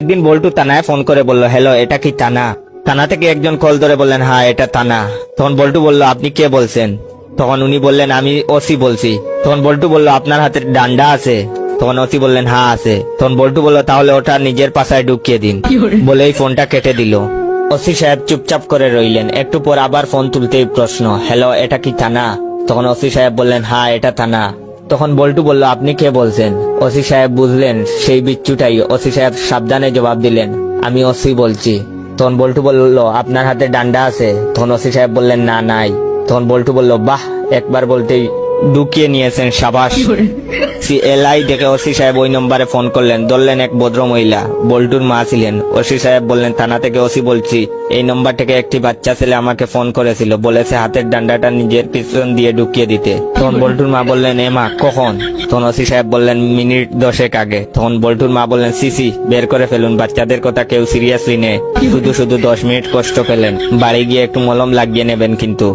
একদিন বল্টু থানায় ফোন করে বলল, হ্যালো, এটা কি থানা? থানা থেকে একজন কল ধরে বললেন, হ্যাঁ এটা থানা। তখন বল্টু বলল, আপনি কে বলছেন? তখন উনি বললেন, আমি ওসি বলছি। তখন বল্টু বলল, আপনার হাতে ডান্ডা আছে? তখন ওসি বললেন, হ্যাঁ আছে। তখন বল্টু বলল, তাহলে ওটা নিজের পাশায় ঢুকিয়ে দিন। বলেই ফোনটা কেটে দিল। ওসি সাহেব চুপচাপ করে রইলেন। একটু পর আবার ফোন তুলতেই প্রশ্ন, হ্যালো, এটা কি থানা? তখন ওসি সাহেব বললেন, হ্যাঁ এটা থানা। তখন বল্টু বলল, আপনি কে বলছেন? ওসি সাহেব বুঝলেন সেই বিচ্ছুটাই। ওসি সাহেব সাবধানে জবাব দিলেন, আমি ওসি বলছি। তখন বল্টু বলল, আপনার হাতে ডান্ডা আছে? তখন ওসি সাহেব বললেন, না নাই। তখন বল্টু বলল, বাহ, একবার বলতেই ঢুকিয়ে নিয়েছেন, সাবাস। সিএলআই দেখে ওসি সাহেব ওই নম্বরে ফোন করলেন। ধরলেন এক ভদ্র মহিলা, বল্টুর মা ছিলেন। ওসি সাহেব বললেন, থানা থেকে ওসি বলছি, এই নম্বর থেকে একটি বাচ্চা ছেলে আমাকে ফোন করেছিল, বলেছে হাতের ডান্ডাটা নিজের পিছন দিয়ে ঢুকিয়ে দিতে। তখন বল্টুর মা বললেন, এ মা, কখন? তখন ওসি সাহেব বললেন, মিনিট 10 আগে। তখন বল্টুর মা বললেন, সিসি বের করে ফেলুন, বাচ্চাদের কথা কেউ সিরিয়াসলি নেয়, শুধু শুধু 10 মিনিট কষ্ট পেলেন, বাড়ি গিয়ে একটু মলম লাগিয়ে নেবেন কিন্তু।